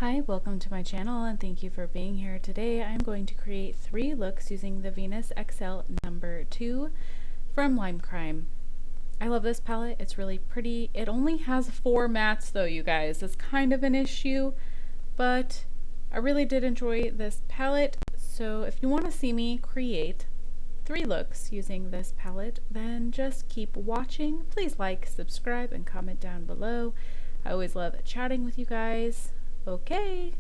Hi, welcome to my channel and thank you for being here. Today I'm going to create 3 looks using the Venus XL number 2 from Lime Crime. I love this palette, it's really pretty. It only has 4 mattes though, you guys. It's kind of an issue, but I really did enjoy this palette. So if you want to see me create 3 looks using this palette, then just keep watching. Please like, subscribe, and comment down below. I always love chatting with you guys. Okay.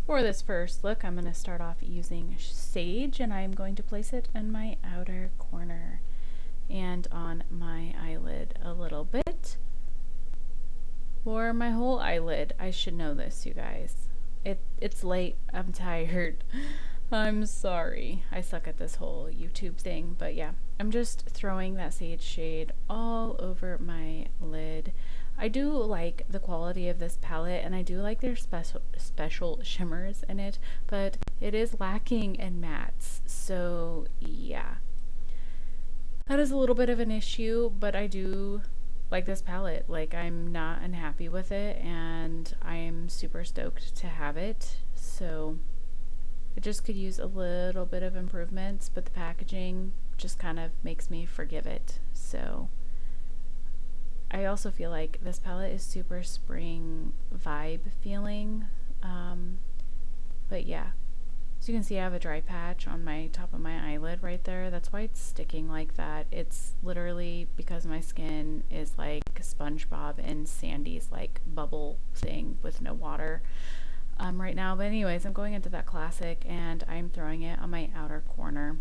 For this first look, I'm going to start off using Sage, and I'm going to place it in my outer corner and on my eyelid a little bit, or my whole eyelid. I should know this, you guys. It's late. I'm tired. I'm sorry. I suck at this whole YouTube thing, but yeah, I'm just throwing that Sage shade all over my lid. I do like the quality of this palette, and I do like their special shimmers in it, but it is lacking in mattes, so yeah. That is a little bit of an issue, but I do like this palette. Like, I'm not unhappy with it, and I'm super stoked to have it, so it just could use a little bit of improvements, but the packaging just kind of makes me forgive it, so I also feel like this palette is super spring vibe feeling, but yeah. So you can see I have a dry patch on my top of my eyelid right there. That's why it's sticking like that. It's literally because my skin is like SpongeBob and Sandy's like bubble thing with no water right now. But anyways, I'm going into that classic and I'm throwing it on my outer corner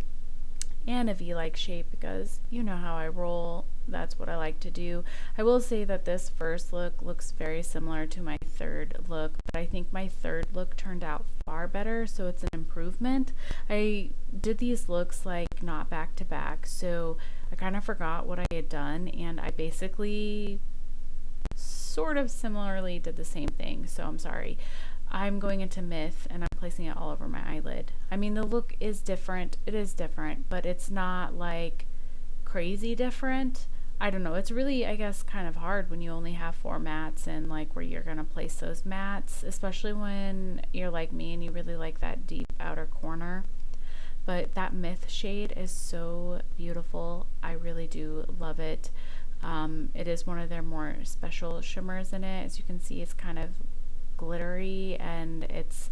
and a V-like shape because you know how I roll. That's what I like to do. I will say that this first look looks very similar to my third look, but I think my third look turned out far better, so it's an improvement. I did these looks like not back to back, so I kind of forgot what I had done, and I basically sort of similarly did the same thing, so I'm sorry. I'm going into Myth and I'm placing it all over my eyelid. I mean, the look is different. It is different, but it's not like crazy different. I don't know. It's really, I guess, kind of hard when you only have 4 mattes and like where you're going to place those mattes, especially when you're like me and you really like that deep outer corner. But that Myth shade is so beautiful. I really do love it. It is one of their more special shimmers in it. As you can see, it's kind of glittery and it's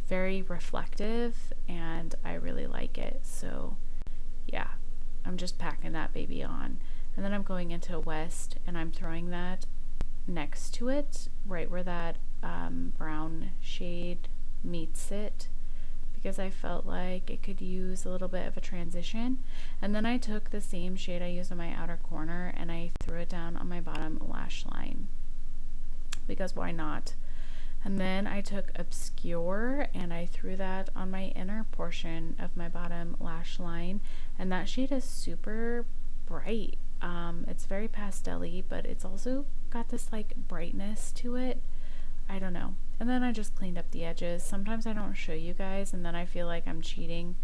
very reflective, and I really like it. So yeah, I'm just packing that baby on, and then I'm going into West and I'm throwing that next to it, right where that brown shade meets it, because I felt like it could use a little bit of a transition. And then I took the same shade I used on my outer corner and I threw it down on my bottom lash line, because why not? And then I took Obscure and I threw that on my inner portion of my bottom lash line, and that shade is super bright. It's very pastel-y, but it's also got this like brightness to it. I don't know. And then I just cleaned up the edges. Sometimes I don't show you guys and then I feel like I'm cheating.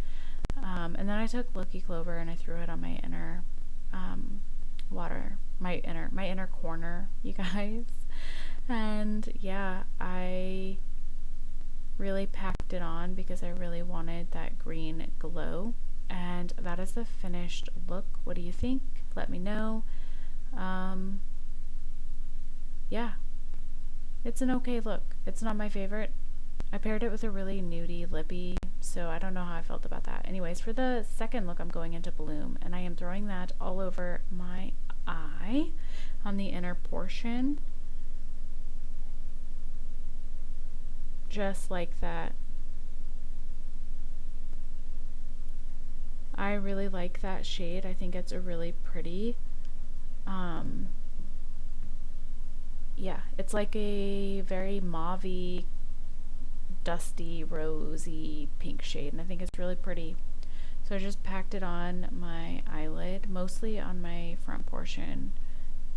And then I took Loki Clover and I threw it on my inner my inner corner, you guys. And yeah, I really packed it on because I really wanted that green glow. And that is the finished look. What do you think? Let me know. Yeah, it's an okay look. It's not my favorite, I paired it with a really nudie lippy, so I don't know how I felt about that. Anyways, for the second look, I'm going into Bloom, and I am throwing that all over my eye on the inner portion. Just like that. I really like that shade. I think it's a really pretty. Yeah, it's like a very mauvey, dusty, rosy pink shade, and I think it's really pretty. So I just packed it on my eyelid, mostly on my front portion,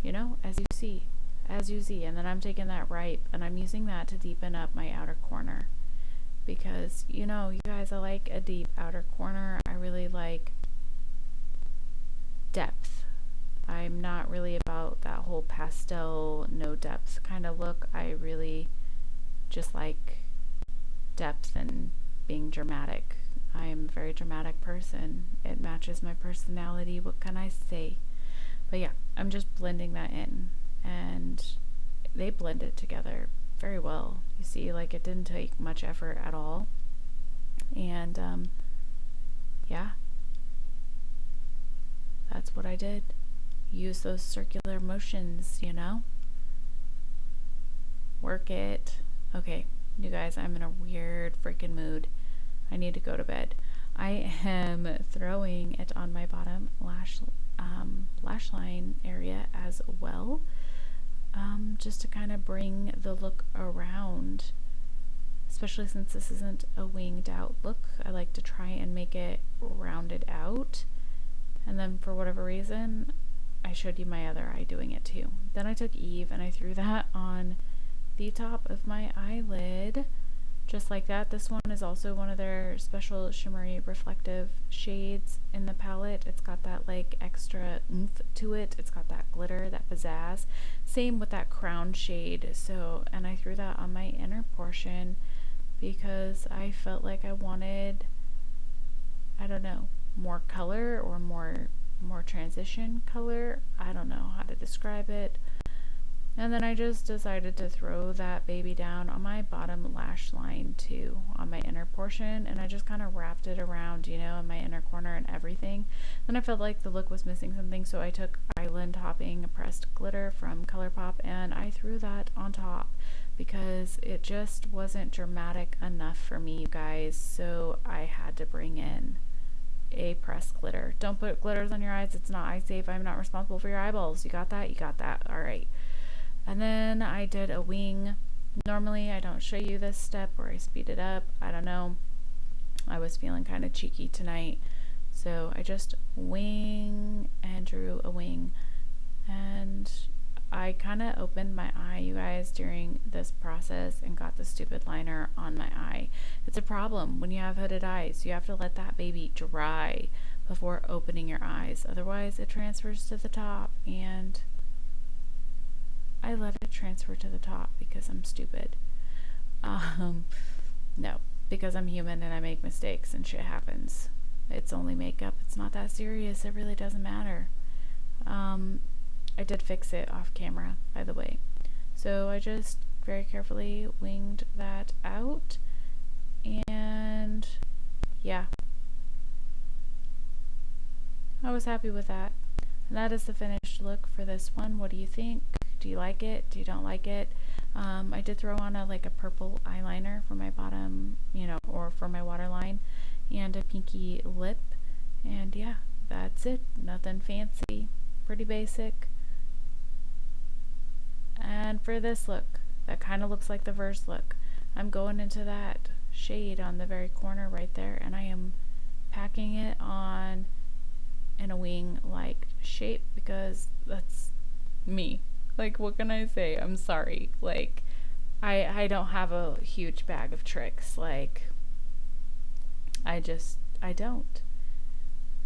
you know, as you see. And then I'm taking that ripe and I'm using that to deepen up my outer corner. Because, you know, you guys, I like a deep outer corner. I really like depth. I'm not really about that whole pastel, no depth kind of look. I really just like depth and being dramatic. I am a very dramatic person. It matches my personality. What can I say? But yeah, I'm just blending that in, and they blend it together very well. You see, like, it didn't take much effort at all. And yeah, that's what I did. Use those circular motions, you know? Work it. Okay, you guys, I'm in a weird freaking mood. I need to go to bed. I am throwing it on my bottom lash line area as well, just to kind of bring the look around, especially since this isn't a winged out look. I like to try and make it rounded out, and then for whatever reason I showed you my other eye doing it too. Then I took Eve and I threw that on the top of my eyelid, just like that. This one is also one of their special shimmery reflective shades in the palette. It's got that like extra oomph to it. It's got that glitter, that pizzazz. Same with that crown shade. So, and I threw that on my inner portion because I felt like I wanted, I don't know, more color or more transition color. I don't know how to describe it. And then I just decided to throw that baby down on my bottom lash line too, on my inner portion, and I just kind of wrapped it around, you know, in my inner corner and everything. Then I felt like the look was missing something, so I took Island Hopping Pressed Glitter from ColourPop and I threw that on top because it just wasn't dramatic enough for me, you guys, so I had to bring in a pressed glitter. Don't put glitters on your eyes. It's not eye safe. I'm not responsible for your eyeballs. You got that? You got that. All right. And then I did a wing. Normally I don't show you this step or I speed it up. I don't know. I was feeling kind of cheeky tonight. So I just wing and drew a wing. And I kind of opened my eye, you guys, during this process and got the stupid liner on my eye. It's a problem when you have hooded eyes. You have to let that baby dry before opening your eyes. Otherwise it transfers to the top, and I let it transfer to the top because I'm stupid. No, because I'm human and I make mistakes and shit happens. It's only makeup. It's not that serious. It really doesn't matter. I did fix it off camera, by the way. So I just very carefully winged that out. And yeah, I was happy with that. And that is the finished look for this one. What do you think? Do you like it? Do you don't like it? I did throw on a purple eyeliner for my bottom, you know, or for my waterline, and a pinky lip. And yeah, that's it. Nothing fancy. Pretty basic. And for this look, that kind of looks like the verse look. I'm going into that shade on the very corner right there, and I am packing it on in a wing-like shape because that's me. Like, what can I say? I'm sorry. Like, I don't have a huge bag of tricks. Like, I don't.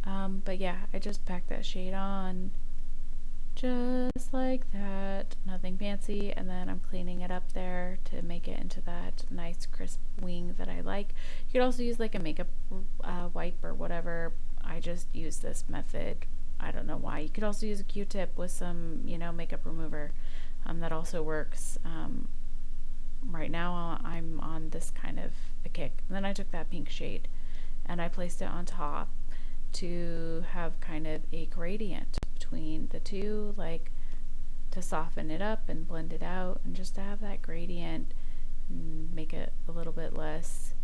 But yeah, I just packed that shade on just like that. Nothing fancy. And then I'm cleaning it up there to make it into that nice crisp wing that I like. You could also use like a makeup wipe or whatever. I just use this method. I don't know why. You could also use a Q-tip with some, you know, makeup remover. That also works. right now I'm on this kind of a kick. And then I took that pink shade and I placed it on top to have kind of a gradient between the two, like to soften it up and blend it out, and just to have that gradient and make it a little bit less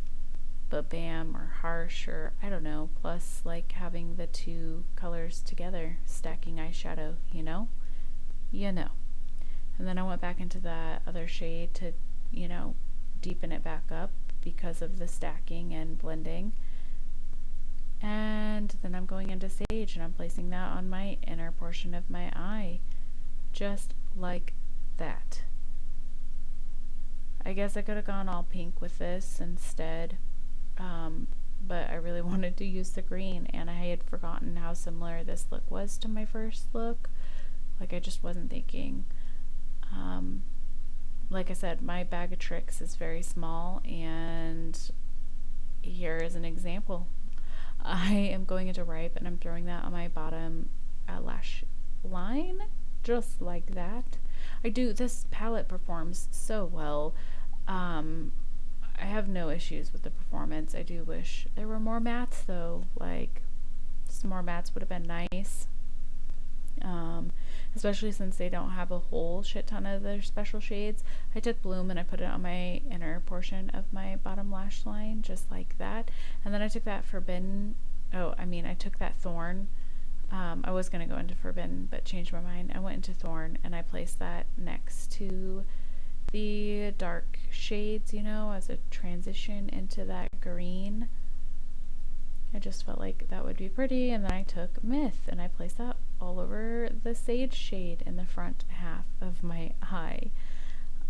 bam or harsh, or I don't know, plus like having the two colors together, stacking eyeshadow, you know? You know. And then I went back into that other shade to, you know, deepen it back up because of the stacking and blending. And then I'm going into Sage and I'm placing that on my inner portion of my eye, just like that. I guess I could have gone all pink with this instead, but I really wanted to use the green, and I had forgotten how similar this look was to my first look. Like, I just wasn't thinking. Like I said, my bag of tricks is very small, and here is an example. I am going into Ripe and I'm throwing that on my bottom lash line, just like that. This palette performs so well. I have no issues with the performance. I do wish there were more mattes though, like some more mattes would have been nice. Especially since they don't have a whole shit ton of their special shades. I took Bloom and I put it on my inner portion of my bottom lash line, just like that. And then I took that I took that Thorn. I was going to go into Forbidden, but changed my mind. I went into Thorn and I placed that next to the dark shades, you know, as a transition into that green. I just felt like that would be pretty, and then I took Myth and I placed that all over the Sage shade in the front half of my eye.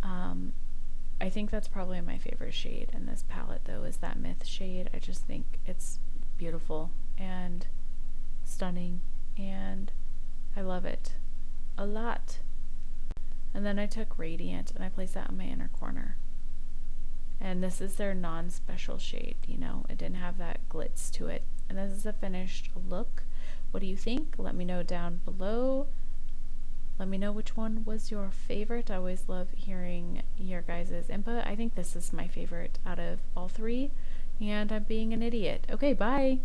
I think that's probably my favorite shade in this palette though, is that Myth shade. I just think it's beautiful and stunning, and I love it a lot. And then I took Radiant and I placed that on my inner corner. And this is their non-special shade, you know, it didn't have that glitz to it. And this is a finished look. What do you think? Let me know down below. Let me know which one was your favorite. I always love hearing your guys' input. I think this is my favorite out of all three, and I'm being an idiot. Okay, bye!